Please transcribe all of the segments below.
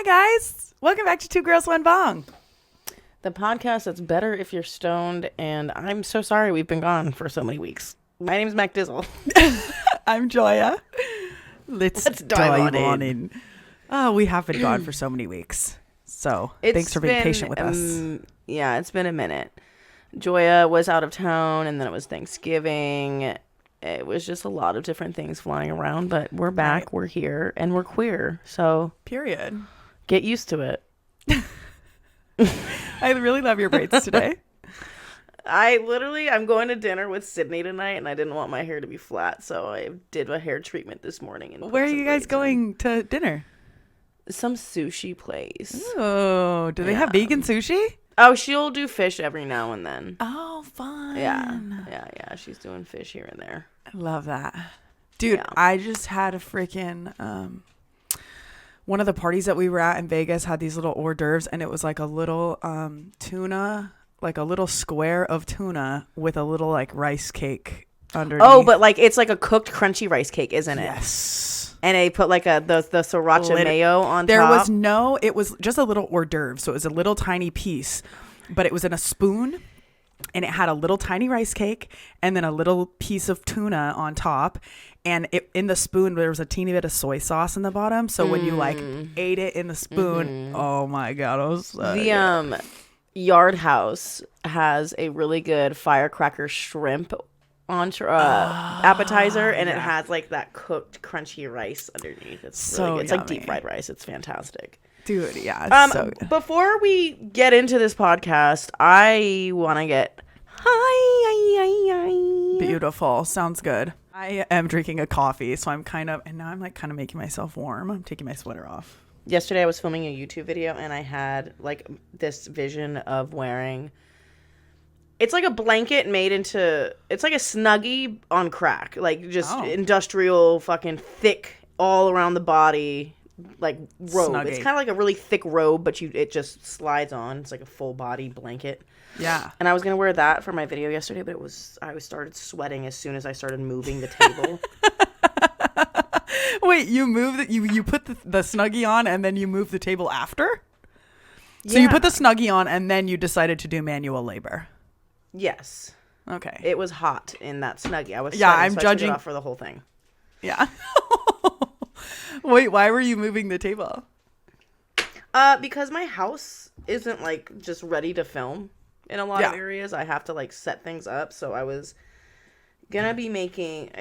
guys. Welcome back to Two Girls, One Bong. The podcast that's better if you're stoned, and I'm so sorry we've been gone for so many weeks. My name's MacDizzle. I'm Joya. Let's dive on in. Oh, we have been gone for so many weeks. So thanks for being patient with us. Yeah, it's been a minute. Joya was out of town, and then it was Thanksgiving. It was just a lot of different things flying around, but we're back, right. We're here, and we're queer. So period. Get used to it. I really love your braids today. I'm going to dinner with Sydney tonight, and I didn't want my hair to be flat, so I did a hair treatment this morning. And where are you guys going to dinner? Some sushi place. Oh, do they have vegan sushi? Oh, she'll do fish every now and then. Oh, fun. Yeah. She's doing fish here and there. I love that. Dude, I just had a freaking... one of the parties that we were at in Vegas had these little hors d'oeuvres, and it was like a little tuna, like a little square of tuna with a little like rice cake underneath. Oh, but like it's like a cooked crunchy rice cake, isn't it? Yes. And they put like the sriracha mayo on top. It was just a little hors d'oeuvre, so it was a little tiny piece, but it was in a spoon. And it had a little tiny rice cake and then a little piece of tuna on top. And in the spoon, there was a teeny bit of soy sauce in the bottom. So when you like ate it in the spoon, oh my God, it was so good. Yard House has a really good firecracker shrimp appetizer, and it has like that cooked crunchy rice underneath. It's so really good. It's like deep fried rice. It's fantastic. Dude, yeah. So good. Before we get into this podcast, I want to get high. Beautiful. Sounds good. I am drinking a coffee, so I'm kind of making myself warm. I'm taking my sweater off. Yesterday I was filming a YouTube video, and I had like this vision of wearing... It's like a blanket made into... It's like a Snuggie on crack. Like just industrial fucking thick all around the body... like robe. Snuggie. It's kind of like a really thick robe, but it just slides on. It's like a full body blanket. Yeah. And I was gonna wear that for my video yesterday, but I started sweating as soon as I started moving the table. Wait, you moved you put the Snuggie on and then you moved the table after? So you put the Snuggie on and then you decided to do manual labor. Yes. Okay. It was hot in that Snuggie. I was sweating, I'm so judging I took it off for the whole thing. Yeah. Wait, why were you moving the table? Because my house isn't like just ready to film in a lot of areas. I have to like set things up. So I was gonna be making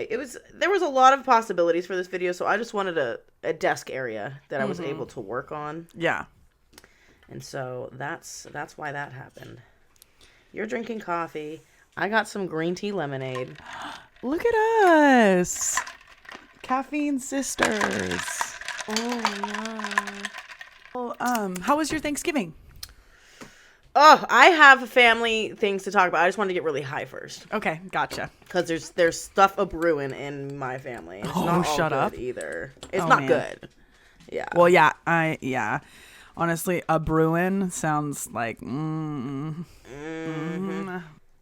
there was a lot of possibilities for this video, so I just wanted a desk area that I was able to work on. Yeah. And so that's why that happened. You're drinking coffee. I got some green tea lemonade. Look at us. Caffeine sisters. Oh yeah. Well, how was your Thanksgiving? Oh, I have family things to talk about. I just wanted to get really high first. Okay, gotcha. Because there's stuff a brewing in my family. It's not all shut good up. Either. It's not good. Yeah. Well, yeah. Honestly, a brewing sounds like.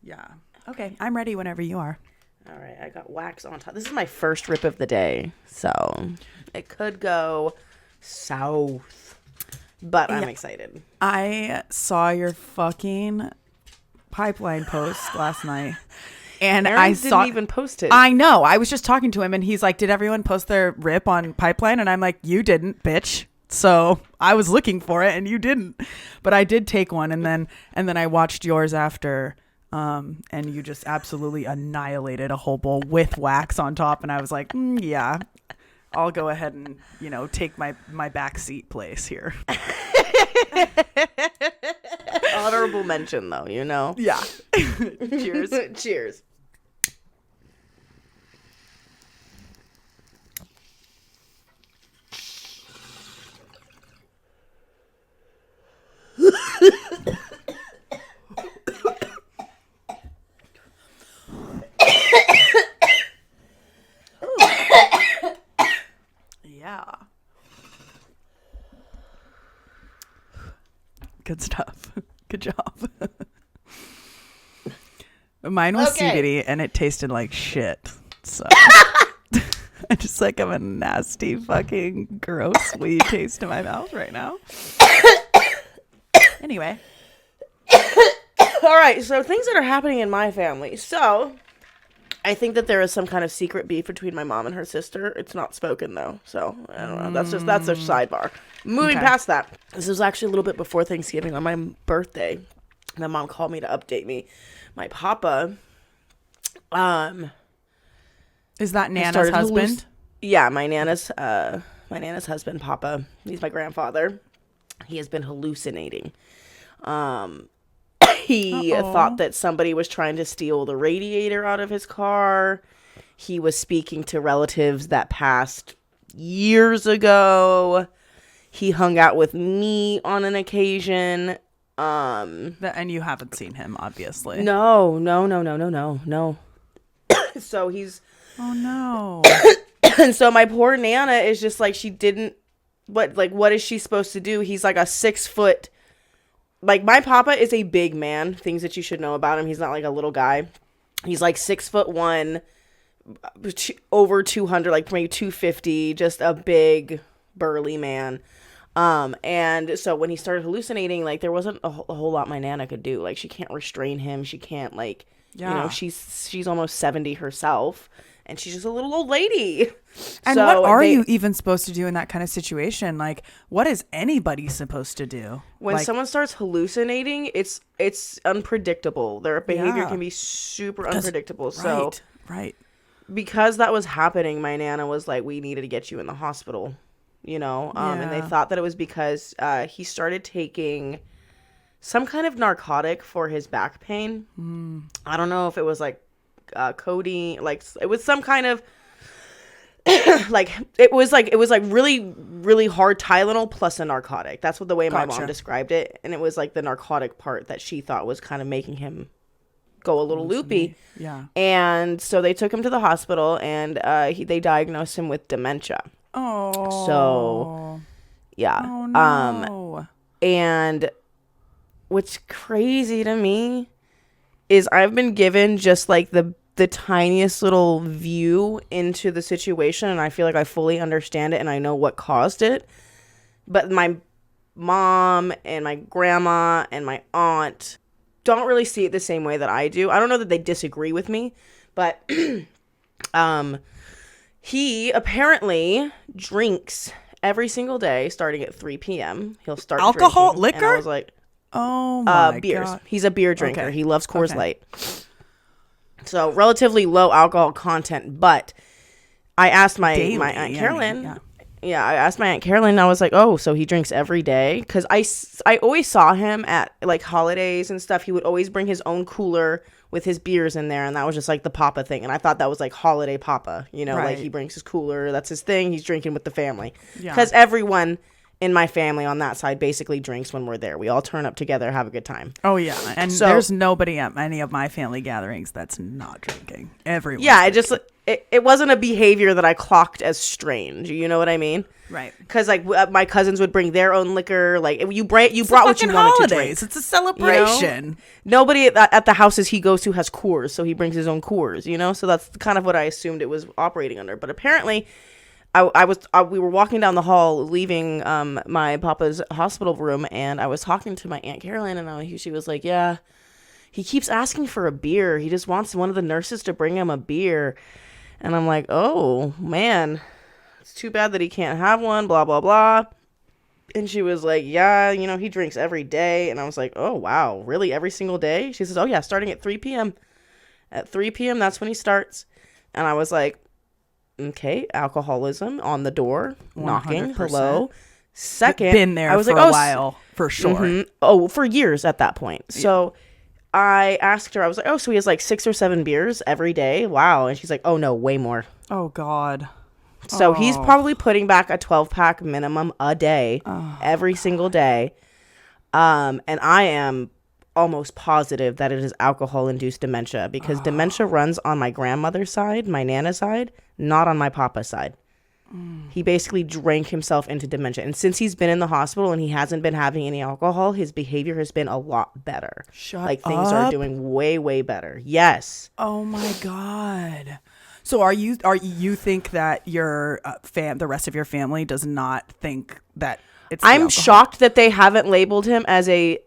Yeah. Okay, I'm ready whenever you are. All right, I got wax on top. This is my first rip of the day, so it could go south, but I'm excited. I saw your fucking pipeline post last night, and Aaron didn't even post it. I know. I was just talking to him, and he's like, "Did everyone post their rip on pipeline?" And I'm like, "You didn't, bitch." So I was looking for it, and you didn't, but I did take one, and then I watched yours after. And you just absolutely annihilated a whole bowl with wax on top. And I was like, yeah, I'll go ahead and, take my backseat place here. Honorable mention, though, Yeah. Cheers. Cheers. Yeah. Good stuff. Good job. Mine was CBD and it tasted like shit. So I just like have a nasty fucking gross weed taste in my mouth right now. Anyway. All right, so things that are happening in my family. So I think that there is some kind of secret beef between my mom and her sister. It's not spoken though, so I don't know. That's a sidebar. Moving past that, this was actually a little bit before Thanksgiving on my birthday. My mom called me to update me. My papa, is that Nana's husband? Yeah, my Nana's husband, Papa. He's my grandfather. He has been hallucinating. He thought that somebody was trying to steal the radiator out of his car. He was speaking to relatives that passed years ago. He hung out with me on an occasion. And you haven't seen him, obviously. No. So he's... Oh, no. And so my poor Nana is just like, she didn't... What is she supposed to do? He's like a 6 foot... Like, my papa is a big man. Things that you should know about him. He's not like a little guy. He's like 6'1", over 200, like maybe 250. Just a big, burly man. And so when he started hallucinating, like, there wasn't a whole lot my Nana could do. Like, she can't restrain him. She can't, like, you know, she's almost 70 herself. And she's just a little old lady. And so what are you even supposed to do in that kind of situation? Like, what is anybody supposed to do? When someone starts hallucinating, it's unpredictable. Their behavior can be super unpredictable. So right. Because that was happening, my Nana was like, we needed to get you in the hospital, you know? And they thought that it was because he started taking some kind of narcotic for his back pain. I don't know if it was like codeine, like it was some kind of like it was like really really hard Tylenol plus a narcotic. That's what the way my mom described it, and it was like the narcotic part that she thought was kind of making him go a little loopy. And so they took him to the hospital, and they diagnosed him with dementia. So and what's crazy to me is I've been given just like the tiniest little view into the situation, and I feel like I fully understand it and I know what caused it. But my mom and my grandma and my aunt don't really see it the same way that I do. I don't know that they disagree with me, but he apparently drinks every single day starting at 3 p.m. He'll start alcohol, drinking, liquor? and I was like, oh my beers. God. He's a beer drinker. Okay. He loves Coors Light. So relatively low alcohol content, but I asked my Aunt Carolyn. I asked my Aunt Carolyn, I was like, oh, so he drinks every day? Because I always saw him at like holidays and stuff. He would always bring his own cooler with his beers in there, and that was just like the papa thing. And I thought that was like holiday papa, you know, like he brings his cooler. That's his thing. He's drinking with the family. Because everyone in my family on that side basically drinks when we're there. We all turn up together, have a good time. Oh yeah, and so, there's nobody at any of my family gatherings that's not drinking. Everyone. Yeah, it wasn't a behavior that I clocked as strange. You know what I mean? Right. Because like my cousins would bring their own liquor. Like you brought what you wanted to drink. It's a celebration. You know? Nobody at the houses he goes to has Coors, so he brings his own Coors. You know, so that's kind of what I assumed it was operating under. But apparently, we were walking down the hall, leaving my papa's hospital room, and I was talking to my Aunt Carolyn, and she was like, "Yeah, he keeps asking for a beer. He just wants one of the nurses to bring him a beer." And I'm like, "Oh man, it's too bad that he can't have one." Blah blah blah. And she was like, "Yeah, you know, he drinks every day." And I was like, "Oh wow, really? Every single day?" She says, "Oh yeah, starting at 3 p.m. At 3 p.m. that's when he starts." And I was like, okay, alcoholism on the door, 100%. Knocking, hello. Second, been there for a while, for sure. Mm-hmm. Oh, for years at that point. Yeah. So I asked her, I was like, oh, so he has like 6 or 7 beers every day? Wow. And she's like, oh, no, way more. Oh, God. So he's probably putting back a 12-pack minimum a day, every single day. And I am almost positive that it is alcohol-induced dementia, because dementia runs on my grandmother's side, my Nana's side, not on my papa's side. He basically drank himself into dementia. And since he's been in the hospital and he hasn't been having any alcohol, his behavior has been a lot better. Shut like things up. Are doing way, way better. Yes. Oh my God. So are you think that your the rest of your family does not think that it's the I'm alcohol? shocked that they haven't labeled him as a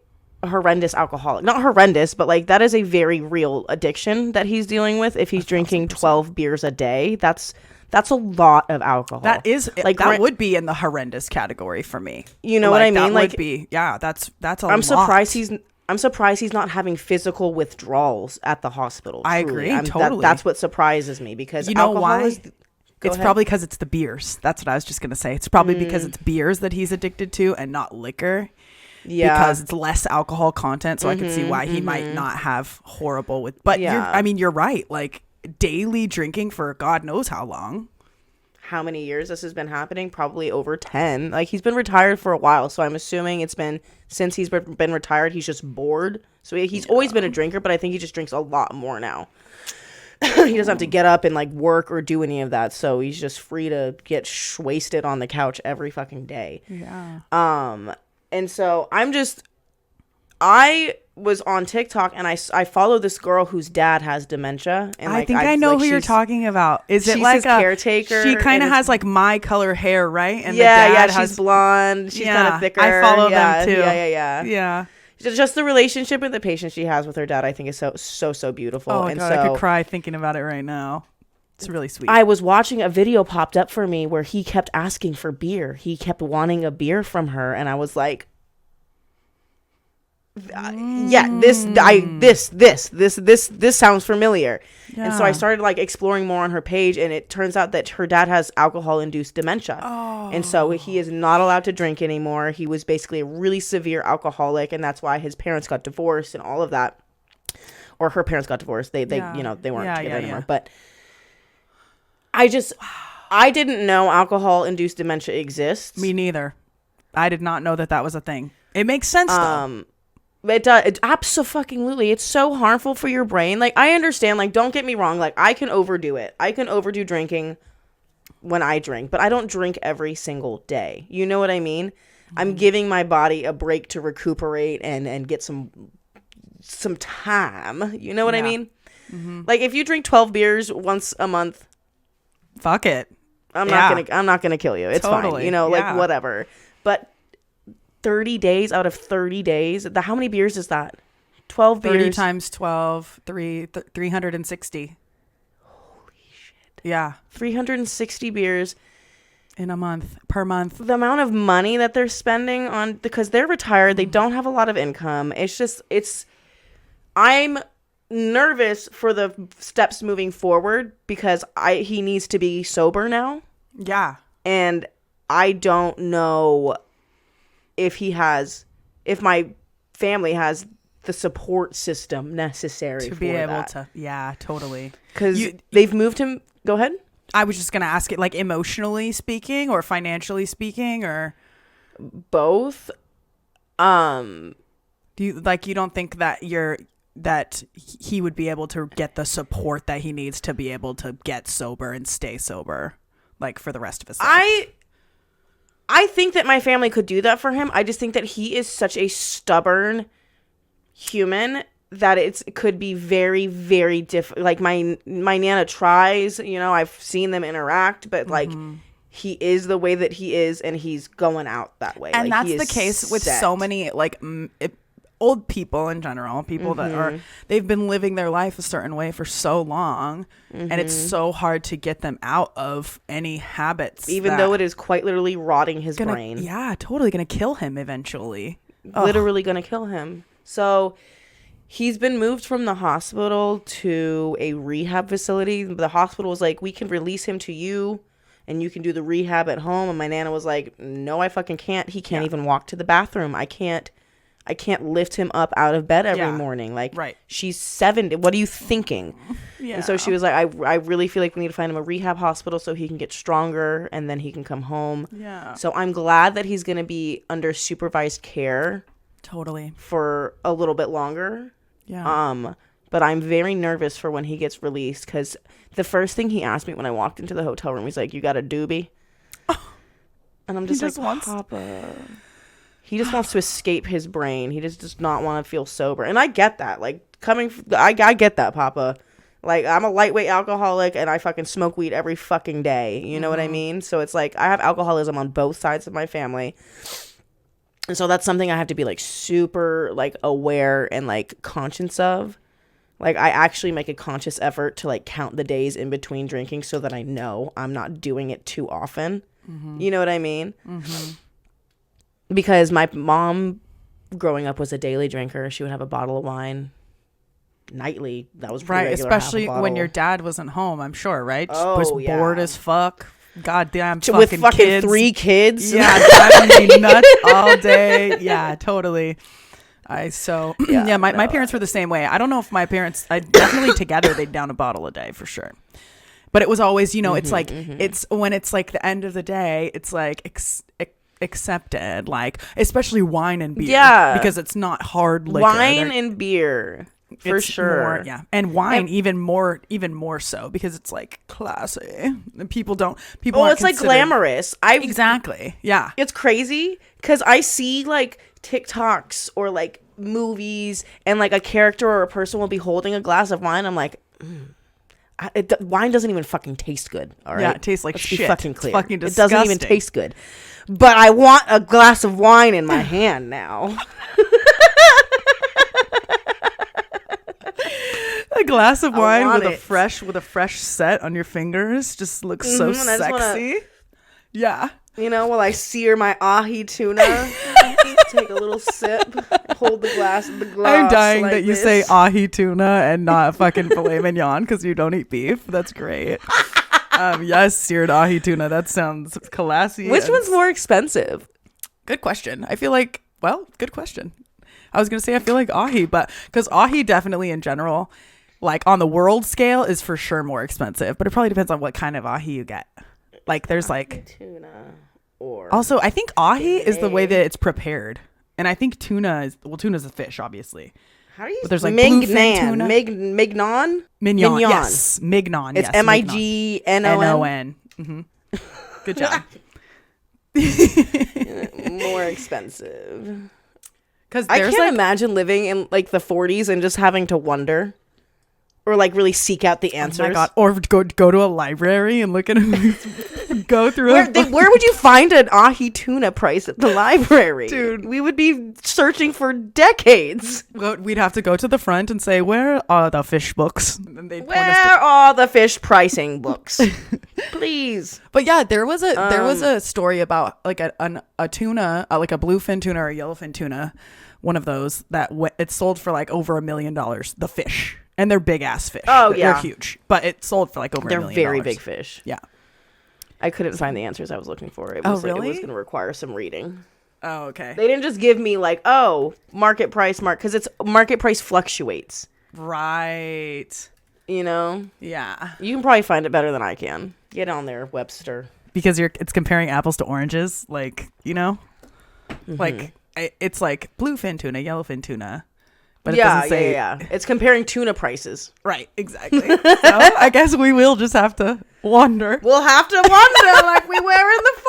horrendous alcoholic. Not horrendous, but like that is a very real addiction that he's dealing with. If he's drinking 12 beers a day, that's a lot of alcohol. That is like that would be in the horrendous category for me. You know what I mean? That like would be that's a I'm lot. I'm surprised he's not having physical withdrawals at the hospital. I truly. agree. Totally. That's what surprises me because you know alcohol why? It's probably because it's the beers. That's what I was just going to say. It's probably because it's beers that he's addicted to and not liquor. Yeah. Because it's less alcohol content. So I can see why he might not have horrible with. But you're right. Like daily drinking for God knows how long. How many years this has been happening? Probably over 10. Like he's been retired for a while. So I'm assuming it's been since he's been retired. He's just bored. So he's always been a drinker, but I think he just drinks a lot more now. He doesn't have to get up and like work or do any of that, so he's just free to get wasted on the couch every fucking day. Yeah. And so I was on TikTok and I follow this girl whose dad has dementia. And I think I know who you're talking about. Is it like his caretaker? She kind of has like my color hair, right? And she's blonde. She's kind of thicker. I follow them too. Yeah. Just the relationship with the patient she has with her dad, I think, is so beautiful. Oh, and God, I could cry thinking about it right now. It's really sweet. I was watching a video popped up for me where he kept asking for beer. He kept wanting a beer from her, and I was like, this sounds familiar. Yeah. And so I started like exploring more on her page, and it turns out that her dad has alcohol-induced dementia. Oh. And so he is not allowed to drink anymore. He was basically a really severe alcoholic, and that's why his parents got divorced and all of that. Or her parents got divorced. They weren't together anymore. But I didn't know alcohol-induced dementia exists. Me neither. I did not know that was a thing. It makes sense though. It does. It absolutely. It's so harmful for your brain. Like, I understand. Like, don't get me wrong. Like, I can overdo it. I can overdo drinking when I drink, but I don't drink every single day. You know what I mean? Mm-hmm. I'm giving my body a break to recuperate and get some time. You know what I mean? Mm-hmm. Like, if you drink 12 beers once a month, fuck it. I'm not gonna kill you. It's fine. You know, like whatever. But 30 days out of 30 days, how many beers is that? 12 beers. 30 times 12, 360. Holy shit. Yeah. 360 beers. In a month, per month. The amount of money that they're spending on, because they're retired, they don't have a lot of income. I'm nervous for the steps moving forward because he needs to be sober now. Yeah. And I don't know if my family has the support system necessary to be able to. Yeah, totally. Because they've moved him. Go ahead. I was just going to ask it, like, emotionally speaking or financially speaking, or both. Do you don't think that that he would be able to get the support that he needs to be able to get sober and stay sober, like, for the rest of his life? I think that my family could do that for him. I just think that he is such a stubborn human that it could be very, very difficult. Like, my Nana tries, you know, I've seen them interact, but like, he is the way that he is, and he's going out that way. And like, that's the case with so many, like, old people in general, people that they've been living their life a certain way for so long, and it's so hard to get them out of any habits, even though it is quite literally rotting his brain. Yeah, totally gonna kill him eventually. Literally gonna kill him. So he's been moved from the hospital to a rehab facility. The hospital was like, we can release him to you and you can do the rehab at home. And my Nana was like, no, I fucking can't. He can't even walk to the bathroom. I can't lift him up out of bed every morning. Like, she's 70. What are you thinking? Yeah. And so she was like, I really feel like we need to find him a rehab hospital so he can get stronger and then he can come home. Yeah. So I'm glad that he's going to be under supervised care. Totally. For a little bit longer. Yeah. But I'm very nervous for when he gets released, because the first thing he asked me when I walked into the hotel room, he's like, you got a doobie? And I'm just like, Papa. He just wants to escape his brain. He just does not want to feel sober. And I get that. Like, I get that, Papa. Like, I'm a lightweight alcoholic, and I fucking smoke weed every fucking day. You know what I mean? So it's like, I have alcoholism on both sides of my family. And so that's something I have to be, like, super, like, aware and, like, conscious of. Like, I actually make a conscious effort to, like, count the days in between drinking so that I know I'm not doing it too often. You know what I mean? Because my mom, growing up, was a daily drinker. She would have a bottle of wine nightly. That was pretty right, regular, especially when your dad wasn't home, I'm sure, right? Oh, was bored as fuck. Goddamn with fucking fucking kids. 3 kids. Yeah, driving me nuts all day. Yeah, totally. My parents were the same way. I don't know if my parents, definitely together they'd down a bottle a day for sure. But it was always, you know, it's like, it's when it's like the end of the day, it's like accepted, like, especially wine and beer. Yeah. Because it's not hard liquor. Wine and beer. For sure. More, and wine even more so because it's like classy. And people it's like glamorous. Exactly. Yeah. It's crazy because I see like TikToks or like movies and like a character or a person will be holding a glass of wine. I'm like, wine doesn't even fucking taste good. All right. Yeah, it tastes like Let's shit. Be fucking clear. It's fucking disgusting. It doesn't even taste good. But I want a glass of wine in my hand now. A glass of wine with a fresh set on your fingers just looks so sexy. Yeah. You know, while I sear my ahi tuna, take a little sip, hold the glass. I'm dying like that you say ahi tuna and not fucking filet mignon because you don't eat beef. That's great. Yes, seared ahi tuna. That sounds classy. Which one's more expensive? Good question. I feel like, good question. I was going to say I feel like ahi, but because ahi definitely in general, like on the world scale, is for sure more expensive. But it probably depends on what kind of ahi you get. Like there's like tuna or also I think ahi is the way that it's prepared, and I think tuna's a fish, obviously. How do you? But there's like mignon, mignon. Yes, mignon. It's mignon. Good job. More expensive. Because I can't imagine living in like the 40s and just having to wonder. Or like really seek out the answers. Oh my God. Or go to a library and look at it. Go through where would you find an ahi tuna price at the library? Dude. We would be searching for decades. We'd have to go to the front and say, where are the fish books? And they'd where are the fish pricing books? Please. But yeah, there was a story about like a tuna, like a bluefin tuna or a yellowfin tuna, one of those that it sold for like over $1 million. The fish. And they're big ass fish. Oh, yeah. They're huge. But it sold for like over $1 million. They're very big fish. Yeah. I couldn't find the answers I was looking for. It was going to require some reading. Oh, okay. They didn't just give me like, market price, because it's market price fluctuates. Right. You know? Yeah. You can probably find it better than I can. Get on there, Webster. Because it's comparing apples to oranges. Like, you know? Like, it's like bluefin tuna, yellowfin tuna. But it doesn't say... Yeah. It's comparing tuna prices. Right, exactly. So I guess we will just have to wonder. We'll have to wonder like we were in the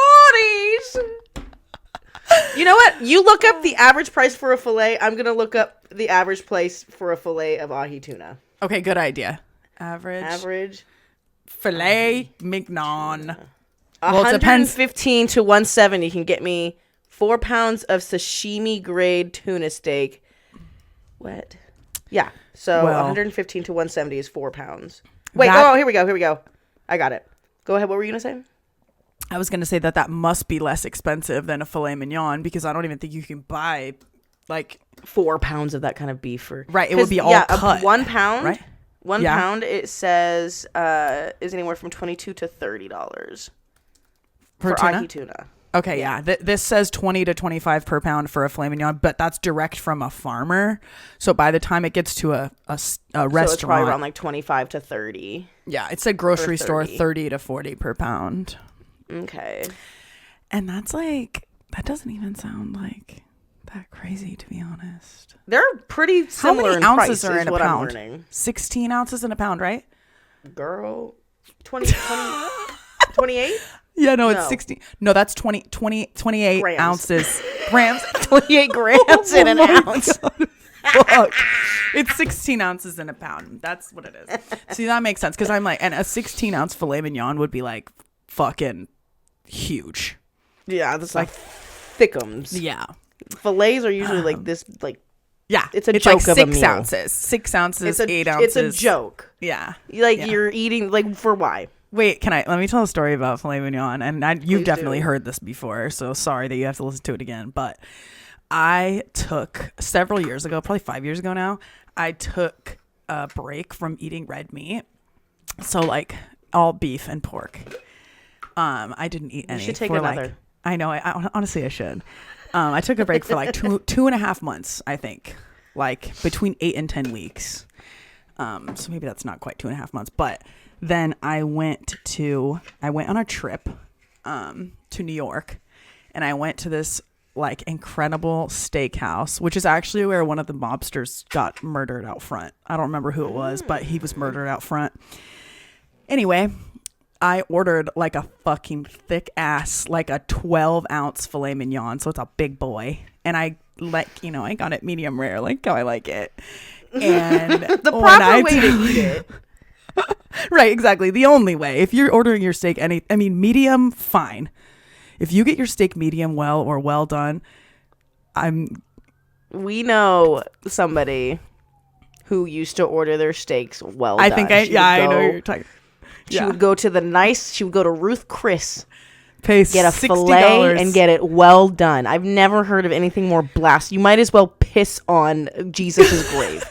40s. You know what? You look up the average price for a fillet. I'm going to look up the average price for a fillet of ahi tuna. Okay, good idea. Average filet mignon. Well, it depends. 115 to 170 can get me 4 pounds of sashimi grade tuna steak. What? Yeah. So 115 to 170 is 4 pounds. Wait. Here we go. I got it. Go ahead. What were you gonna say? I was gonna say that must be less expensive than a filet mignon because I don't even think you can buy like 4 pounds of that kind of beef for. Right. It would be all cut. 1 pound. Right. 1 pound. It says is anywhere from $22 to $30 for ahi tuna. Okay, yeah. This says 20 to 25 per pound for a filet mignon, but that's direct from a farmer. So by the time it gets to a restaurant, so it's probably around like 25 to 30. Yeah, it said grocery store 30 to 40 per pound. Okay. And that's like that doesn't even sound like that crazy, to be honest. They're pretty similar. How many ounces are in a pound? 16 ounces in a pound, right? Girl, 28. Yeah, no, it's 16. No, that's 28 grams. ounces. Grams. 28 grams in an ounce. Fuck. It's 16 ounces in a pound. That's what it is. See, that makes sense because I'm like, and a 16-ounce filet mignon would be like fucking huge. Yeah, that's like thickums. Yeah. Fillets are usually like this, like. Yeah, it's a joke like of a meal. 6 ounces. 6 ounces, 8 ounces. It's a joke. Yeah. Like you're eating, like for why? Wait, let me tell a story about filet mignon. And you've definitely do. heard this before, so sorry that you have to listen to it again. But I took several years ago, probably 5 years ago now, I took a break from eating red meat. So like all beef and pork. I didn't eat any. You should take another. Like, I know. Honestly, I should. I took a break for like 2.5 months, I think, like between 8 and 10 weeks. So maybe that's not quite 2.5 months, but then I went on a trip to New York, and I went to this like incredible steakhouse, which is actually where one of the mobsters got murdered out front. I don't remember who it was, but he was murdered out front. Anyway, I ordered like a fucking thick ass, like a 12-ounce filet mignon. So it's a big boy. And I got it medium rare, like how I like it. And the proper way to eat it. Right, exactly. The only way. If you're ordering your steak, medium, fine. If you get your steak medium well or well done, we know somebody who used to order their steaks well done. I know you're talking. She would go to Ruth Chris, pay get a $60 filet and get it well done. I've never heard of anything more blast. You might as well piss on Jesus's grave.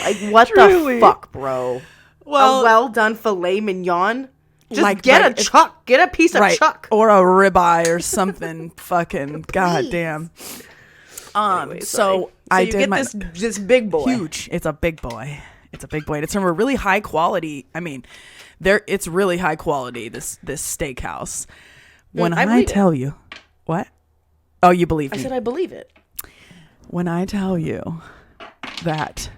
Like, what the fuck, bro? Well, a well done filet mignon? Just like, get a chuck. Get a piece of chuck. Or a ribeye or something. Fucking goddamn. So I did this big boy. Huge. It's a big boy. It's from a really high quality. It's really high quality, this steakhouse. When I tell you. What? Oh, you believe me. I said I believe it. When I tell you that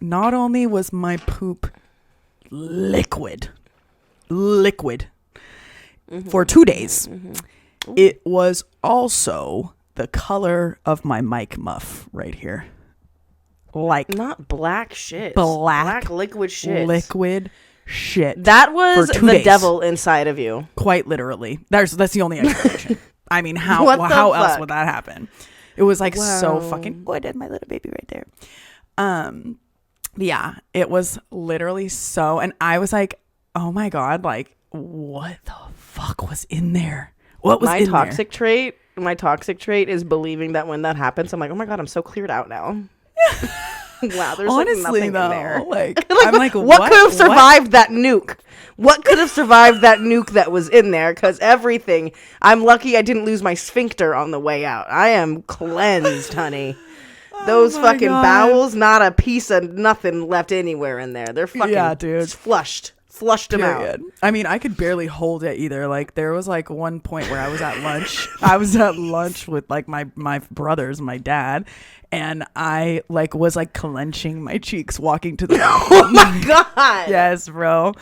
not only was my poop liquid for 2 days, it was also the color of my mic muff right here. Like, not black shit. Black liquid shit. Liquid shit. That was the devil inside of you. Quite literally. That's the only explanation. I mean, how else would that happen? It was like so fucking good. And my little baby right there. Yeah, it was literally so, and I was like, oh my God, like, what the fuck was in there? What was in there? My toxic trait is believing that when that happens, I'm like, oh my God, I'm so cleared out now. Wow, there's honestly nothing in there. Like I'm like, what could have survived that nuke? What could have survived that nuke that was in there? Because everything, I'm lucky I didn't lose my sphincter on the way out. I am cleansed, honey. Those fucking bowels, not a piece of nothing left anywhere in there. They're fucking flushed them out. I mean, I could barely hold it either. Like, there was like one point where I was at lunch. I was at lunch with like my brothers, my dad, and I like was like clenching my cheeks walking to the oh my God. Yes, bro.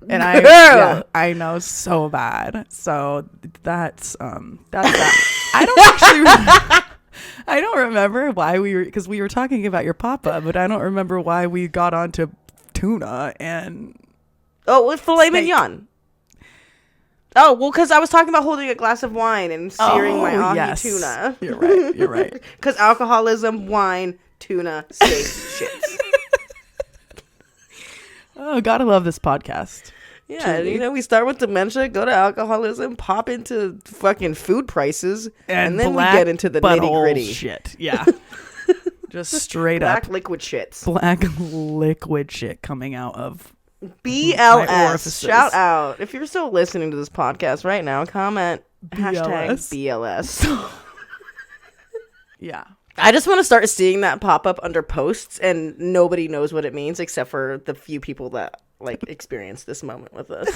And I know, so bad. So that's that. I don't remember why because we were talking about your papa, but I don't remember why we got onto tuna and with filet mignon. Oh, well, because I was talking about holding a glass of wine and searing my ahi tuna. You're right. Because alcoholism, wine, tuna, steak, shits. Oh, gotta love this podcast. Yeah, truly. We start with dementia, go to alcoholism, pop into fucking food prices, and then we get into the nitty gritty shit. Yeah. Just straight black liquid shits. Black liquid shit coming out of BLS. Shout out. If you're still listening to this podcast right now, comment #BLS. Yeah. I just want to start seeing that pop up under posts, and nobody knows what it means except for the few people that like experience this moment with us.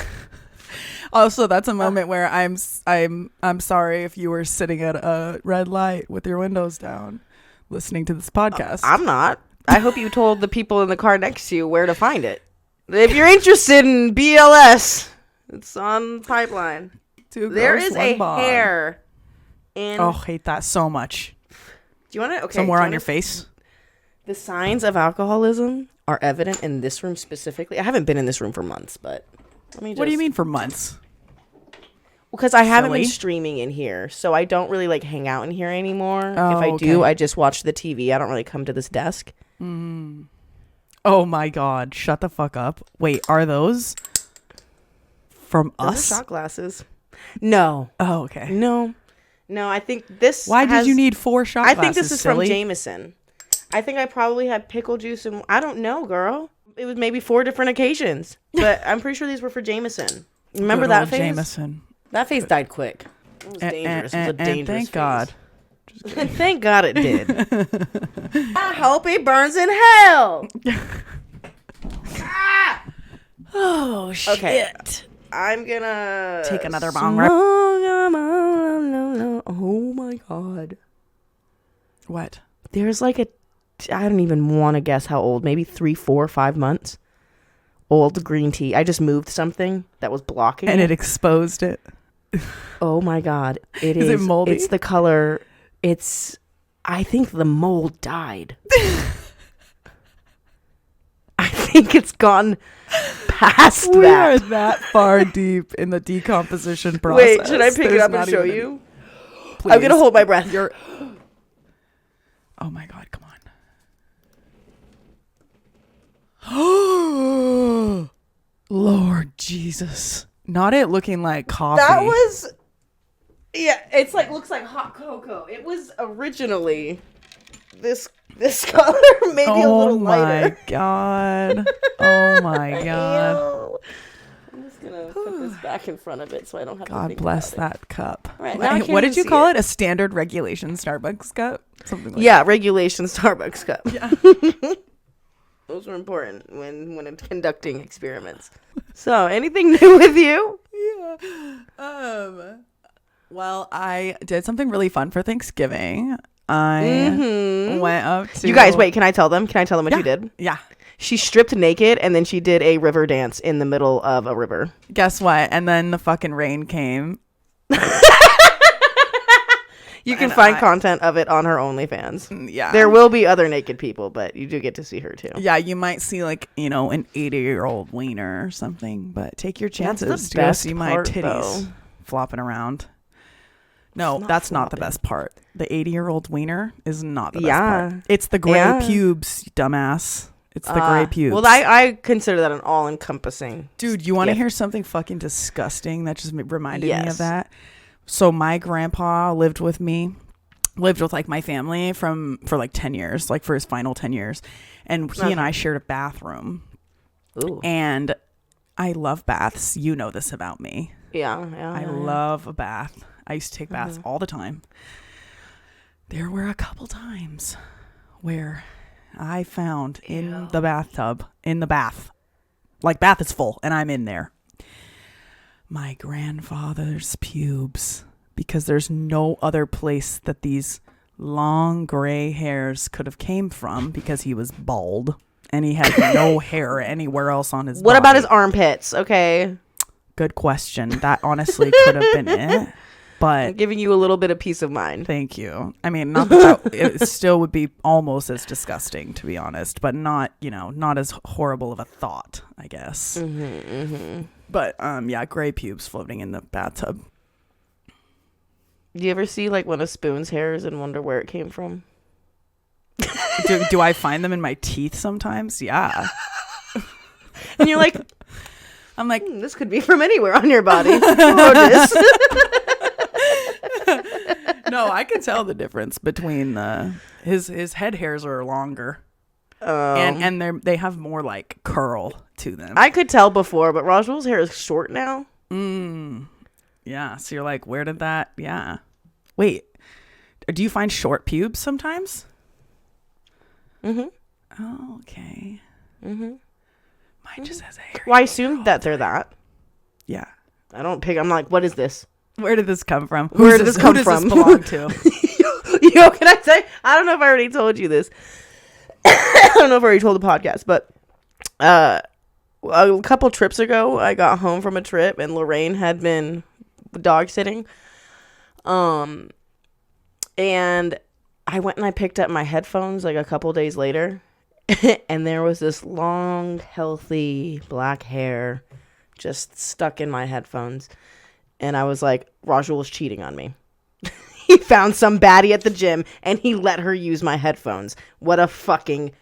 Also, that's a moment where I'm sorry if you were sitting at a red light with your windows down listening to this podcast. I'm not. I hope you told the people in the car next to you where to find it. If you're interested in BLS, it's on Pipeline. There is a hair in. Oh, hate that so much. Do you want to? Okay. Somewhere on your face? The signs of alcoholism are evident in this room specifically. I haven't been in this room for months, but let me just... What do you mean for months? Because I haven't been streaming in here, so I don't really like hang out in here anymore. Oh, if I do, I just watch the TV. I don't really come to this desk. Oh my God. Shut the fuck up. Wait, are those from us? Shot glasses. No. Oh, okay. No, I think this... Why did you need 4 shot glasses, I think this is silly? from Jameson. I think I probably had pickle juice and... I don't know, girl. It was maybe 4 different occasions. But I'm pretty sure these were for Jameson. Remember that phase? Jameson. That phase died quick. It was dangerous. It was a dangerous thank phase. God. Thank God it did. I hope he burns in hell. Oh, shit. Okay. I'm gonna... Take another bong rip. Oh, my God. What? There's like a... I don't even want to guess how old. Maybe 3, 4, 5 months. Old green tea. I just moved something that was blocking and it exposed it. Oh my God. It is. Is it moldy? It's the color. It's... I think the mold died. I think it's gone past We that. are that far deep in the decomposition process. Wait, should I pick it up and show you? Please. I'm going to hold my breath. Oh my God, come on. Lord Jesus. Not it looking like coffee. That was... Yeah, it's like... Looks like hot cocoa. It was originally this color, maybe a little lighter. Oh my God. Oh my God. Ew. I'm just going to put this back in front of it so I don't have to God think bless about that cup. Right, now I can't what even did you see call it. it? A standard regulation Starbucks cup? Something like Yeah, regulation Starbucks cup. Yeah. Those are important when conducting experiments. So, anything new with you? Yeah. Well, I did something really fun for Thanksgiving. I went up to... You guys, wait, can I tell them? Can I tell them what you did? Yeah. She stripped naked and then she did a river dance in the middle of a river. Guess what? And then the fucking rain came. You can find content of it on her OnlyFans. Yeah. There will be other naked people, but you do get to see her too. Yeah, you might see like, an 80-year-old wiener or something, but take your chances. That's the to go best see my part, titties though. flopping around. No, that's not the best part. The 80-year-old wiener is not the best part. It's the gray pubes, you dumbass. It's the gray pubes. Well, I consider that an all-encompassing. Dude, you want to hear something fucking disgusting that just reminded me of that? So my grandpa lived with like my family for like 10 years, like for his final 10 years. And he and I shared a bathroom. Ooh. And I love baths. You know this about me. Yeah. I love a bath. I used to take baths all the time. There were a couple times where I found in the bathtub, in the bath, like bath is full and I'm in there, my grandfather's pubes, because there's no other place that these long gray hairs could have came from, because he was bald and he had no hair anywhere else on his body. What about his armpits? Okay. Good question. That honestly could have been it. But I'm giving you a little bit of peace of mind. Thank you. I mean, not that it still would be almost as disgusting, to be honest, but not, not as horrible of a thought, I guess. But gray pubes floating in the bathtub. Do you ever see like one of Spoon's hairs and wonder where it came from? Do I find them in my teeth sometimes? Yeah. And you're like, I'm like, this could be from anywhere on your body. Who wrote this? No, I can tell the difference between his head hairs are longer, and they have more like curl to them. I could tell before, but Roswell's hair is short now. Yeah, so you're like, where did that? Yeah. Wait, do you find short pubes sometimes? Oh, okay. Mine just has a hair. Well, I assume that they're that. Yeah. I don't pick. I'm like, what is this? Where did this come from? Where did this come from? Who does this belong to? Can I say? I don't know if I already told you this. I don't know if I already told the podcast, but a couple trips ago, I got home from a trip and Lorraine had been dog sitting. And I went and I picked up my headphones like a couple days later, and there was this long, healthy black hair just stuck in my headphones. And I was like, Rajul's cheating on me. He found some baddie at the gym, and he let her use my headphones. What a fucking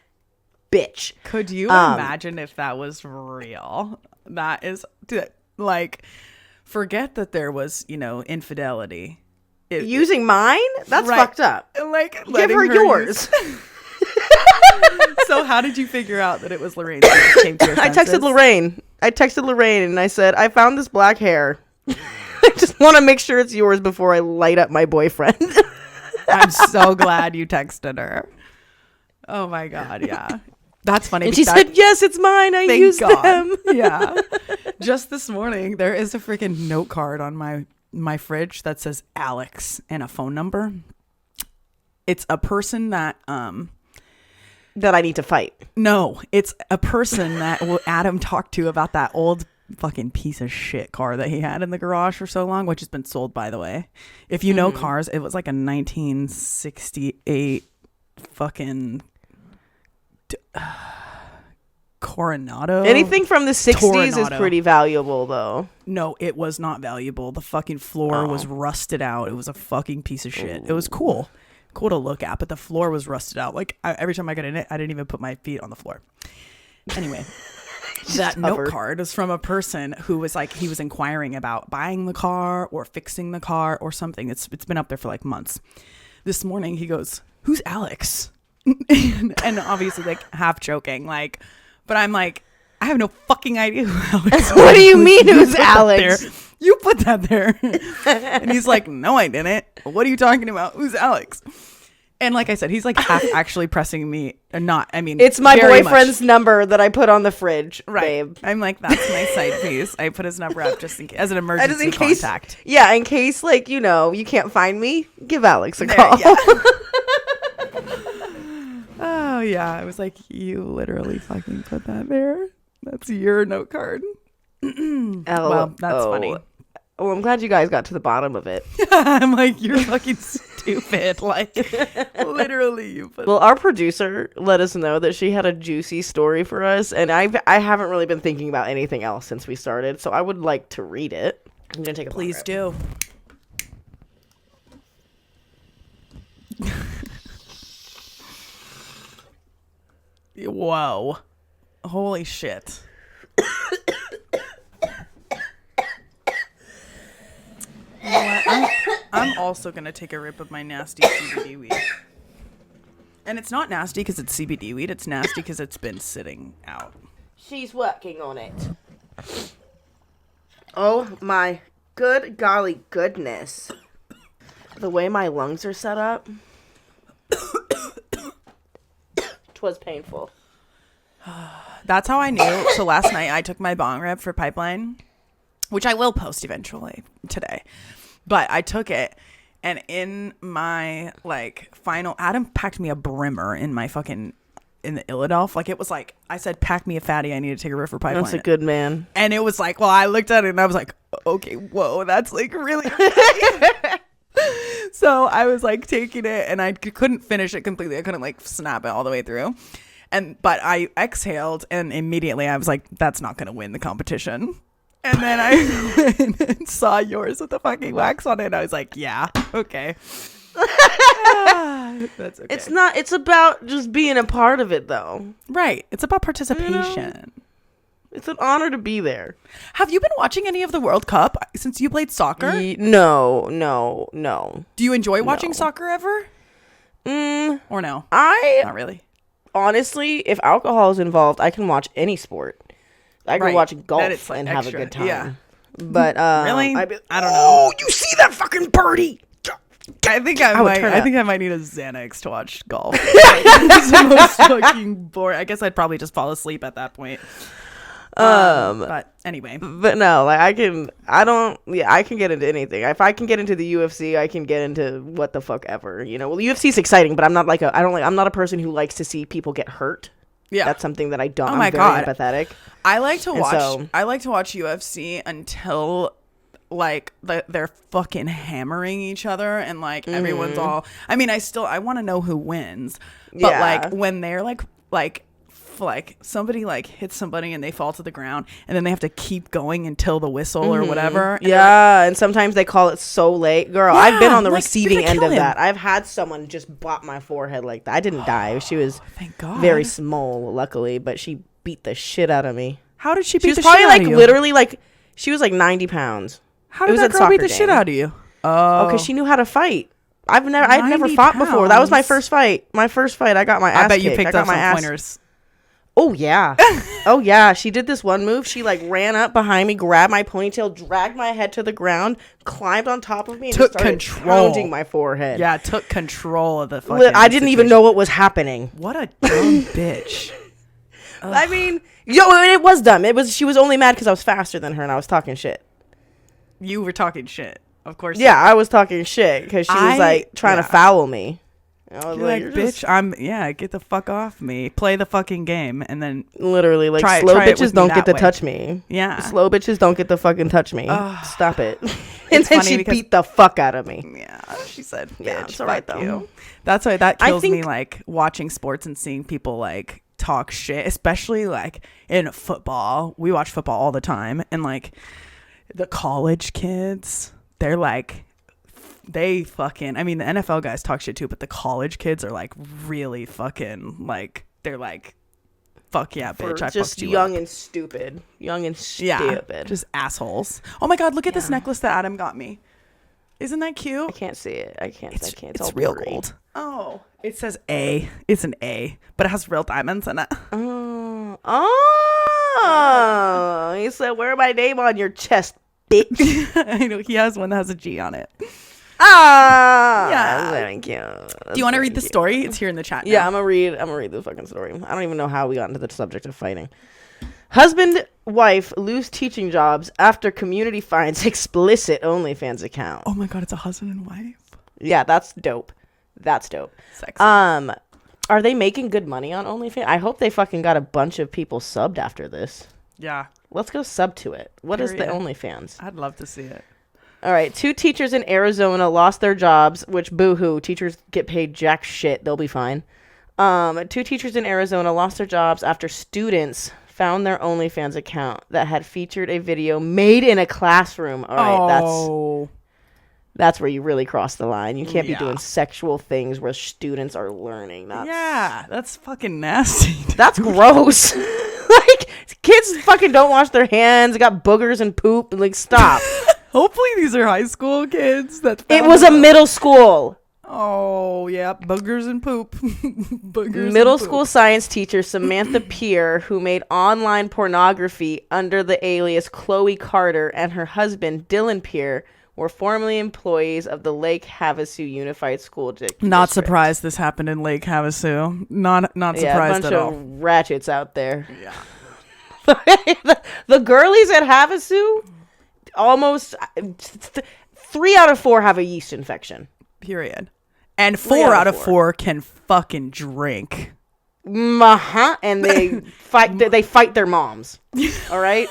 bitch. Could you imagine if that was real? That is, like, forget that there was, infidelity. Using mine? That's right. fucked up. Like, give her yours. So how did you figure out that it was Lorraine? I texted Lorraine and I said, I found this black hair. I just want to make sure it's yours before I light up my boyfriend. I'm so glad you texted her. Oh my God, yeah. That's funny. And she said, yes, it's mine. I used them. Yeah. Just this morning, there is a freaking note card on my fridge that says Alex and a phone number. It's a person that I need to fight. No, it's a person that Adam talked to about that old fucking piece of shit car that he had in the garage for so long, which has been sold, by the way. If you know cars, it was like a 1968 fucking Coronado. Anything from the 60s Toronado. is pretty valuable, though. No, it was not valuable. The fucking floor was rusted out. It was a fucking piece of shit. It was cool to look at, but the floor was rusted out. Like, every time I got in it, I didn't even put my feet on the floor. Anyway. That note card is from a person who was like, he was inquiring about buying the car or fixing the car or something. It's been up there for like months. This morning he goes, who's Alex? and obviously like half joking, like, but I'm like, I have no fucking idea who Alex is. What do you mean who's Alex? You put that there. And he's like, no, I didn't. What are you talking about? Who's Alex? And like I said, he's like half actually pressing me. It's my boyfriend's number that I put on the fridge, right, babe. I'm like, that's my side piece. I put his number up just in case, as an emergency contact. Yeah, in case, like, you can't find me, give Alex a call. Yeah. Oh, yeah. I was like, you literally fucking put that there. That's your note card. Well, that's funny. Well, I'm glad you guys got to the bottom of it. I'm like, you're fucking stupid. Like, literally, you put. Well, our producer let us know that she had a juicy story for us, and I haven't really been thinking about anything else since we started, so I would like to read it. I'm gonna take a Please do. Whoa! Holy shit! You know what? I'm also going to take a rip of my nasty CBD weed. And it's not nasty because it's CBD weed. It's nasty because it's been sitting out. She's working on it. Oh my good golly goodness. The way my lungs are set up. 'Twas painful. That's how I knew. So last night I took my bong rip for PipeLine, which I will post eventually today. But I took it, and in my like final, Adam packed me a brimmer in my fucking in the Illadelph. Like, it was like, I said, pack me a fatty. I need to take a rip for PipeLine. That's a good man. And it was like, well, I looked at it and I was like, okay, whoa, that's like really. So I was like taking it, and I couldn't finish it completely. I couldn't like snap it all the way through. But I exhaled, and immediately I was like, that's not going to win the competition. And then I went and saw yours with the fucking wax on it. And I was like, yeah, okay. That's okay. It's about just being a part of it, though. Right. It's about participation. It's an honor to be there. Have you been watching any of the World Cup since you played soccer? No. Do you enjoy watching soccer ever? Or no? Not really. Honestly, if alcohol is involved, I can watch any sport. I can watch golf and have a good time. Yeah. But really, I don't know. Oh, you see that fucking birdie? I think I might need a Xanax to watch golf. It's the most fucking boring. I guess I'd probably just fall asleep at that point. But anyway. But no, like I can get into anything. If I can get into the UFC, I can get into what the fuck ever. Well, the UFC is exciting, but I'm not a person who likes to see people get hurt. Yeah, that's something that I don't. Oh my God, empathetic. I like to watch UFC until like they're fucking hammering each other, and like everyone's all. I mean, I want to know who wins, but like when they're like somebody like hits somebody and they fall to the ground, and then they have to keep going until the whistle or whatever. And and sometimes they call it so late. Girl, I've been on the receiving end of him. that. I've had someone just bop my forehead like that. I didn't die. She was thank God. Very small, luckily, but she beat the shit out of me. How did she beat the shit out of you? She was probably like literally like she was like 90 pounds. How did that girl beat the shit out of you? Oh, because she knew how to fight. I've never fought before. That was my first fight. I got my ass kicked. I bet you picked up some pointers. Oh, yeah. Oh, yeah. She did this one move. She, like, ran up behind me, grabbed my ponytail, dragged my head to the ground, climbed on top of me, and took started control. Pounding my forehead. Yeah, took control of the fucking I didn't even know what was happening. What a dumb bitch. I mean, it was dumb. She was only mad because I was faster than her and I was talking shit. You were talking shit. Of course. Yeah, I was talking shit because she was, like, trying to foul me. I was like bitch, get the fuck off me. Play the fucking game, and then literally like slow bitches don't get to touch me. Yeah, slow bitches don't get to fucking touch me. Stop it. And then she beat the fuck out of me. Yeah, she said, bitch, yeah, it's all right though. You. That's why that kills me. Like watching sports and seeing people like talk shit, especially like in football. We watch football all the time, and like the college kids, they're like. They fucking, I mean, the NFL guys talk shit too, but the college kids are like really fucking like, they're like, fuck yeah, bitch. I just fucked you young up. And stupid. Young and stupid. Yeah, just assholes. Oh my God, look at this necklace that Adam got me. Isn't that cute? I can't see it. I can't. It's real gold. Oh, it says A. It's an A, but it has real diamonds in it. Oh, he said, wear my name on your chest, bitch. I know, he has one that has a G on it. Yeah, very cute. Do you want to read the story? It's here in the chat now. Yeah, I'm gonna read the fucking story. I don't even know how we got into the subject of fighting. Husband, wife lose teaching jobs after community finds explicit OnlyFans account. Oh my God, it's a husband and wife. Yeah, that's dope. Sexy. Are they making good money on OnlyFans? I hope they fucking got a bunch of people subbed after this. Yeah. Let's go sub to it. What is the OnlyFans? I'd love to see it. All right. 2 teachers in Arizona lost their jobs, which boo-hoo. Teachers get paid jack shit. They'll be fine. 2 teachers in Arizona lost their jobs after students found their OnlyFans account that had featured a video made in a classroom. All right. That's where you really cross the line. You can't be doing sexual things where students are learning. That's fucking nasty. That's gross. Like, kids fucking don't wash their hands. They got boogers and poop. Like, stop. Hopefully these are high school kids. It was a middle school. Oh, yeah. Boogers and poop. Middle school science teacher Samantha Peer, who made online pornography under the alias Chloe Carter, and her husband Dylan Peer were formerly employees of the Lake Havasu Unified School District. Not surprised this happened in Lake Havasu. Not surprised at all. A bunch of ratchets out there. Yeah. the girlies at Havasu, almost 3 out of 4 have a yeast infection. Period. And 4 out of 4 can fucking drink. And they fight their moms. All right?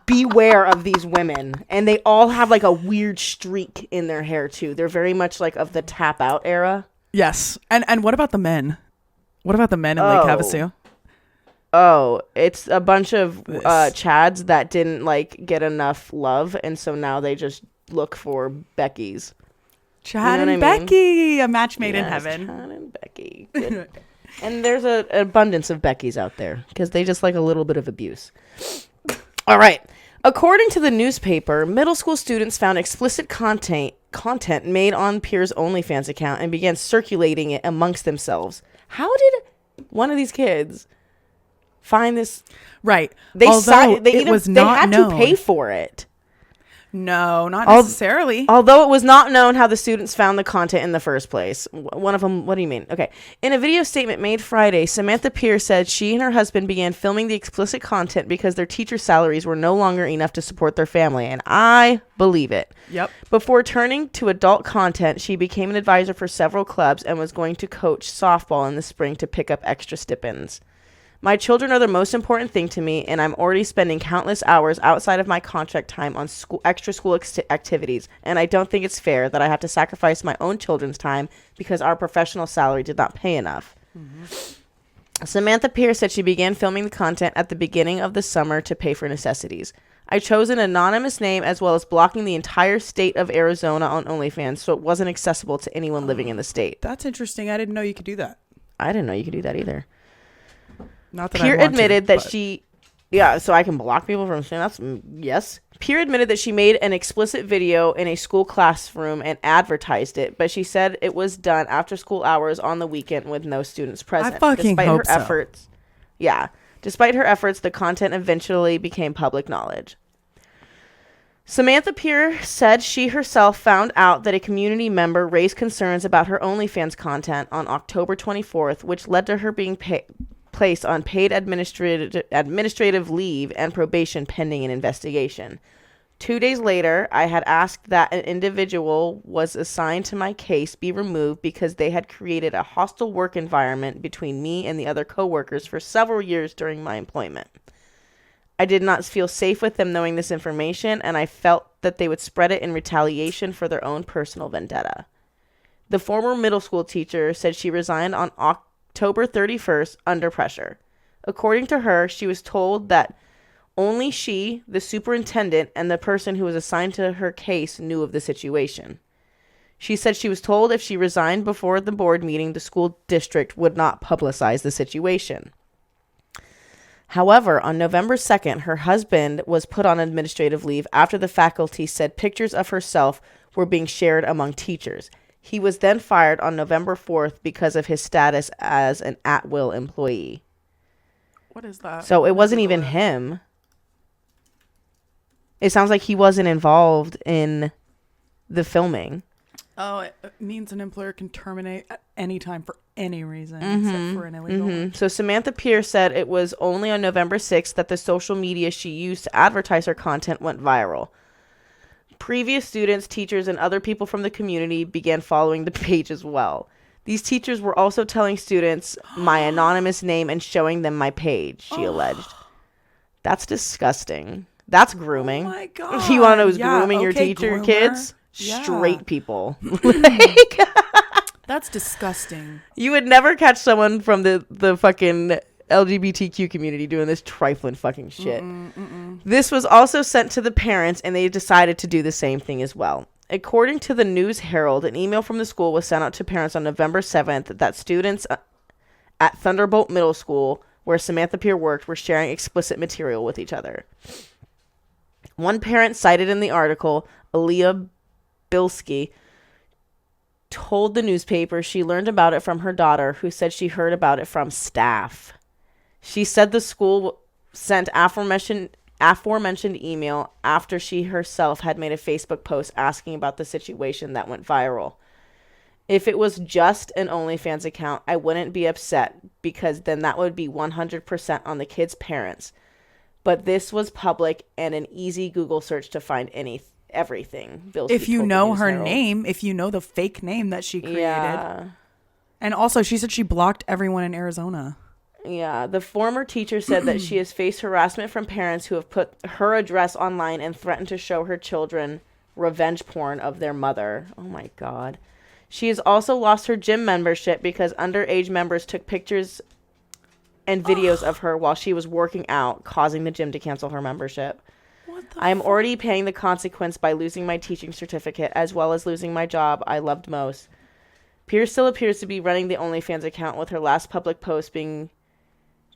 Beware of these women. And they all have like a weird streak in their hair too. They're very much like of the tap out era. Yes. And what about the men? What about the men in Lake Havasu? Oh, it's a bunch of chads that didn't like get enough love, and so now they just look for Becky's. Chad and Becky, a match made in heaven. Chad and Becky. And there's an abundance of Beckys out there because they just like a little bit of abuse. All right. According to the newspaper, middle school students found explicit content made on Peer's OnlyFans account and began circulating it amongst themselves. How did one of these kids find this? Right. They had to pay for it. No, not necessarily. Although it was not known how the students found the content in the first place. One of them, what do you mean? Okay. In a video statement made Friday, Samantha Peer said she and her husband began filming the explicit content because their teacher salaries were no longer enough to support their family. And I believe it. Yep. Before turning to adult content, she became an advisor for several clubs and was going to coach softball in the spring to pick up extra stipends. My children are the most important thing to me, and I'm already spending countless hours outside of my contract time on extra school activities, and I don't think it's fair that I have to sacrifice my own children's time because our professional salary did not pay enough. Mm-hmm. Samantha Pierce said she began filming the content at the beginning of the summer to pay for necessities. I chose an anonymous name as well as blocking the entire state of Arizona on OnlyFans so it wasn't accessible to anyone living in the state. That's interesting. I didn't know you could do that. I didn't know you could do that either. Not that Pierre I want admitted to, that she... Yeah, so I can block people from saying that's... Yes. Pierre admitted that she made an explicit video in a school classroom and advertised it, but she said it was done after school hours on the weekend with no students present. I fucking hope so. Efforts, yeah. Despite her efforts, the content eventually became public knowledge. Samantha Pierre said she herself found out that a community member raised concerns about her OnlyFans content on October 24th, which led to her being placed on paid administrative leave and probation pending an investigation. 2 days later, I had asked that an individual was assigned to my case be removed because they had created a hostile work environment between me and the other coworkers for several years during my employment. I did not feel safe with them knowing this information, and I felt that they would spread it in retaliation for their own personal vendetta. The former middle school teacher said she resigned on October 31st under pressure. According to her, she was told that only she, the superintendent, and the person who was assigned to her case knew of the situation. She said she was told if she resigned before the board meeting, the school district would not publicize the situation. However, on November 2nd, her husband was put on administrative leave after the faculty said pictures of herself were being shared among teachers. He was then fired on November 4th because of his status as an at-will employee. What is that? So it wasn't even him. It sounds like he wasn't involved in the filming. Oh, it means an employer can terminate at any time for any reason except for an illegal one. So Samantha Pierce said it was only on November 6th that the social media she used to advertise her content went viral. Previous students, teachers, and other people from the community began following the page as well. These teachers were also telling students my anonymous name and showing them my page, she alleged. That's disgusting. That's grooming. Oh my God. You want to know who's grooming your teacher, groomer. Kids? Yeah. Straight people. That's disgusting. You would never catch someone from the fucking LGBTQ community doing this trifling fucking shit. This was also sent to the parents, and they decided to do the same thing as well. According to the News Herald, an email from the school was sent out to parents on November 7th that students at Thunderbolt Middle School, where Samantha Pierre worked, were sharing explicit material with each other. One parent cited in the article, Aaliyah Bilski, told the newspaper she learned about it from her daughter, who said she heard about it from staff. She said the school sent aforementioned email after she herself had made a Facebook post asking about the situation that went viral. If it was just an OnlyFans account, I wouldn't be upset because then that would be 100% on the kids' parents. But this was public and an easy Google search to find everything. If you know her name, if you know the fake name that she created. Yeah. And also, she said she blocked everyone in Arizona. Yeah. The former teacher said that she has faced harassment from parents who have put her address online and threatened to show her children revenge porn of their mother. Oh, my God. She has also lost her gym membership because underage members took pictures and videos of her while she was working out, causing the gym to cancel her membership. I am already paying the consequence by losing my teaching certificate as well as losing my job I loved most. Pierce still appears to be running the OnlyFans account, with her last public post being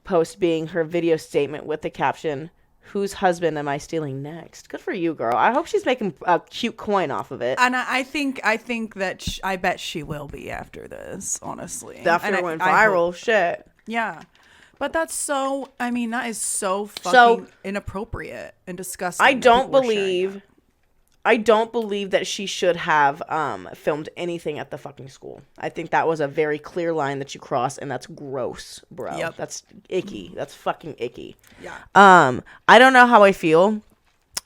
her video statement with the caption, "Whose husband am I stealing next?" Good for you, girl. I hope she's making a cute coin off of it. And I think that I bet she will be after this, honestly. After it went viral, shit. Yeah. But that's so, that is so fucking inappropriate and disgusting. I don't believe that she should have filmed anything at the fucking school. I think that was a very clear line that you crossed, and that's gross, bro. Yep. That's icky. That's fucking icky. Yeah. I don't know how I feel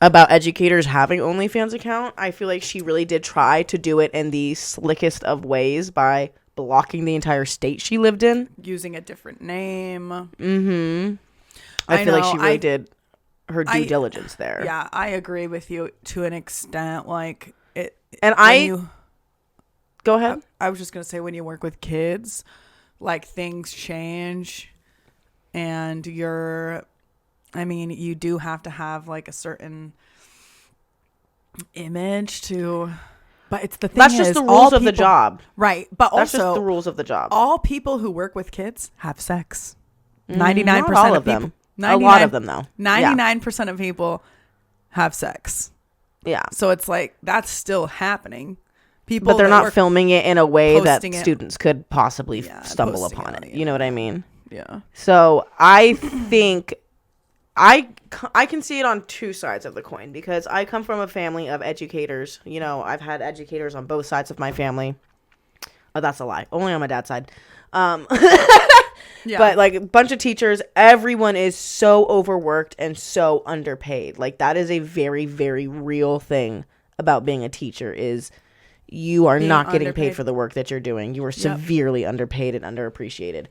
about educators having OnlyFans account. I feel like she really did try to do it in the slickest of ways by blocking the entire state she lived in. Using a different name. Mm-hmm. I feel like she really did her due diligence there. Yeah, I agree with you to an extent. Like it, and go ahead. I was just gonna say, when you work with kids, like things change, and you do have to have like a certain image to. But it's the thing. That's just the rules of the job, right? But that's also just the rules of the job. All people who work with kids have sex. 99% of them. A lot of them, though. 99% of people have sex. Yeah. So it's like that's still happening. People, but they're not filming it in a way that students could possibly stumble upon it. You know what I mean? Yeah. So I think I can see it on two sides of the coin, because I come from a family of educators. You know, I've had educators on both sides of my family. Oh, that's a lie. Only on my dad's side. Yeah. But like a bunch of teachers, everyone is so overworked and so underpaid. Like that is a very, very real thing about being a teacher, is you are not getting paid for the work that you're doing. You are severely underpaid and underappreciated.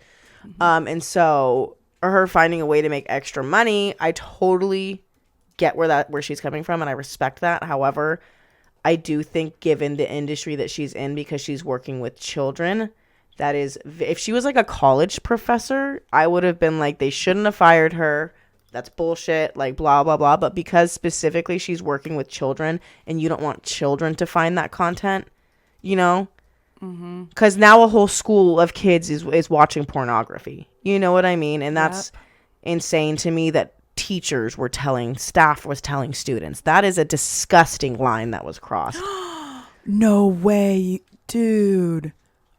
Mm-hmm. And so her finding a way to make extra money, I totally get where she's coming from, and I respect that. However, I do think, given the industry that she's in, because she's working with children, that is, if she was like a college professor, I would have been like, they shouldn't have fired her. That's bullshit, like blah, blah, blah. But because specifically she's working with children, and you don't want children to find that content, you know? Because now a whole school of kids is watching pornography. You know what I mean? And that's insane to me that staff was telling students. That is a disgusting line that was crossed. No way, dude.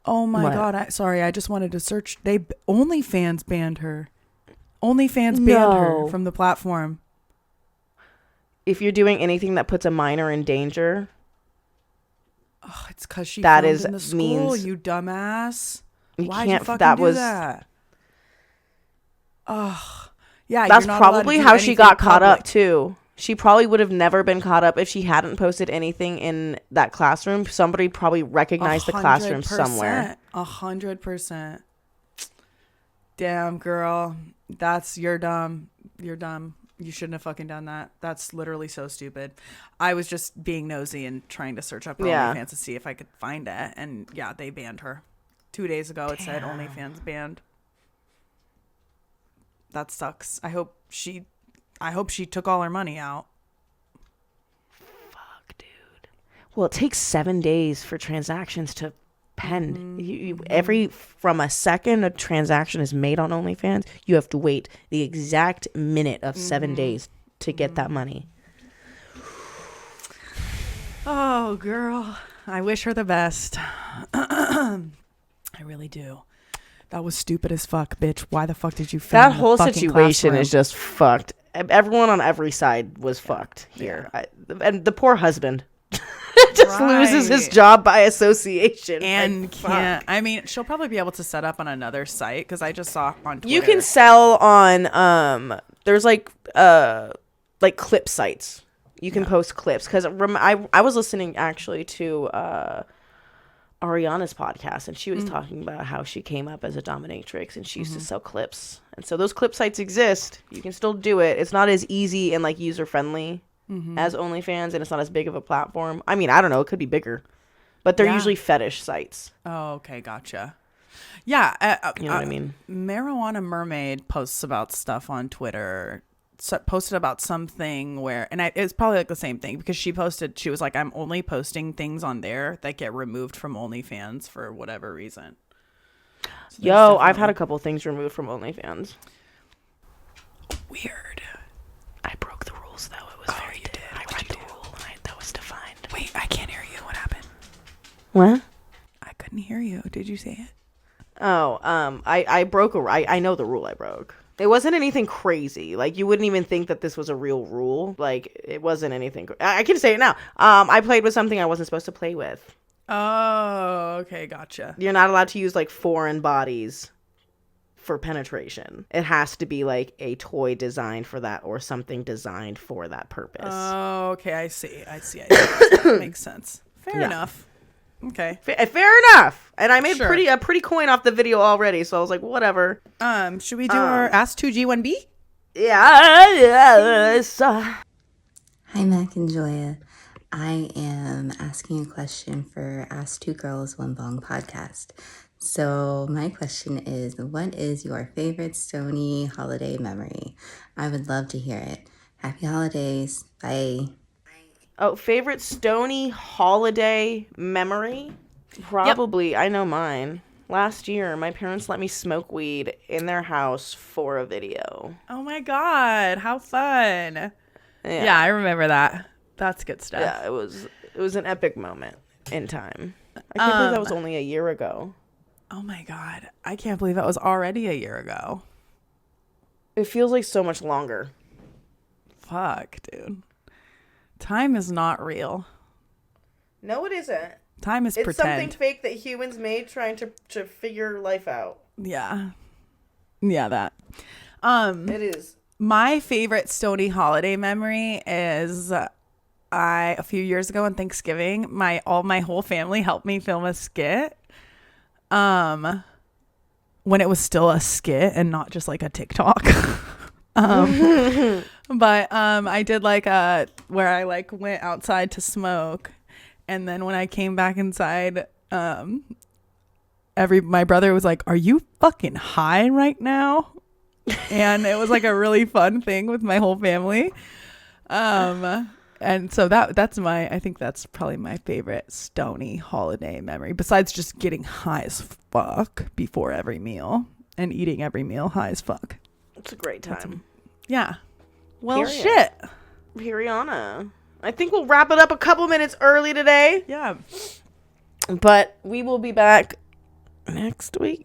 Oh my God. I just wanted to search. OnlyFans banned her. OnlyFans banned her from the platform. If you're doing anything that puts a minor in danger. Oh, it's because she filmed in the school, you dumbass. Why'd you fucking do that? Oh, yeah. That's probably how she got caught up too. She probably would have never been caught up if she hadn't posted anything in that classroom. Somebody probably recognized the classroom somewhere. 100%. Damn, girl. You're dumb. You're dumb. You shouldn't have fucking done that. That's literally so stupid. I was just being nosy and trying to search up her OnlyFans to see if I could find it. And yeah, they banned her. 2 days ago, it said OnlyFans banned. That sucks. I hope she took all her money out. Fuck, dude. Well, it takes 7 days for transactions to pen. From a second a transaction is made on OnlyFans, you have to wait the exact minute of 7 days to get that money. Oh, girl. I wish her the best. I really do. That was stupid as fuck, bitch. Why the fuck did you film that whole situation is just fucked. Everyone on every side was fucked here. And the poor husband just loses his job by association. And can't. I mean, she'll probably be able to set up on another site, because I just saw on Twitter. You can sell on, there's like clip sites. You can post clips. Because I was listening actually to Ariana's podcast, and she was talking about how she came up as a dominatrix, and she used to sell clips. And so those clip sites exist. You can still do it. It's not as easy and like user friendly as OnlyFans, and it's not as big of a platform. I mean, I don't know, it could be bigger, but they're usually fetish sites. Oh, okay, gotcha. Yeah, you know what I mean. Marijuana Mermaid posts about stuff on Twitter. Posted about something where, and it's probably like the same thing, because she was like, I'm only posting things on there that get removed from OnlyFans for whatever reason. So I've had a couple things removed from OnlyFans. Weird. I broke the rules though. It was very did. I read the rule and that was defined. Wait, I can't hear you. What happened? What? I couldn't hear you. Did you say it? Oh, I broke I know the rule I broke. It wasn't anything crazy. Like, you wouldn't even think that this was a real rule. Like, it wasn't anything. I can say it now. I played with something I wasn't supposed to play with. Oh, okay, gotcha. You're not allowed to use like foreign bodies for penetration. It has to be like a toy designed for that, or something designed for that purpose. Oh, okay, I see. That makes sense. Fair enough. Okay. Fair enough. And I made Sure. a pretty coin off the video already, so I was like, whatever. Should we do our Ask 2G1B? Yes. Hi, Mac and Joya. I am asking a question for Ask Two Girls One Bong podcast. So my question is, what is your favorite Stony holiday memory? I would love to hear it. Happy holidays. Bye. Oh, favorite Stony holiday memory? Probably, I know mine. Last year, my parents let me smoke weed in their house for a video. Oh my God, how fun. Yeah, I remember that. That's good stuff. Yeah, it was an epic moment in time. I can't believe that was only a year ago. Oh my God, I can't believe that was already a year ago. It feels like so much longer. Fuck, dude. Time is not real. No, it isn't. Time is It's pretend. something fake that humans made trying to figure life out. Yeah. Yeah, that. It is. My favorite Stony holiday memory is a few years ago on Thanksgiving, my whole family helped me film a skit. When it was still a skit and not just like a TikTok. But I did like where I like went outside to smoke, and then when I came back inside, my brother was like, "Are you fucking high right now?" And it was like a really fun thing with my whole family. And so I think that's probably my favorite Stony holiday memory, besides just getting high as fuck before every meal and eating every meal high as fuck. It's a great time. Yeah. Well, Period. shit. Piriana. I think we'll wrap it up a couple minutes early today. Yeah. But we will be back next week.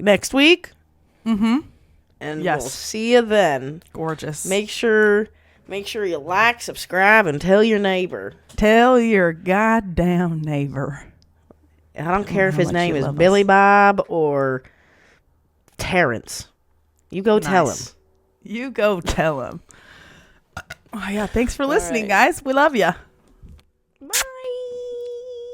Mm-hmm. And Yes. we'll see you then. Gorgeous. Make sure you like, subscribe, and tell your neighbor. Tell your goddamn neighbor. I don't care if how his much name you is love Billy us. Bob or Terrence. You go tell him. Nice. You go tell him. Oh, yeah. Thanks for listening, right. guys. We love you.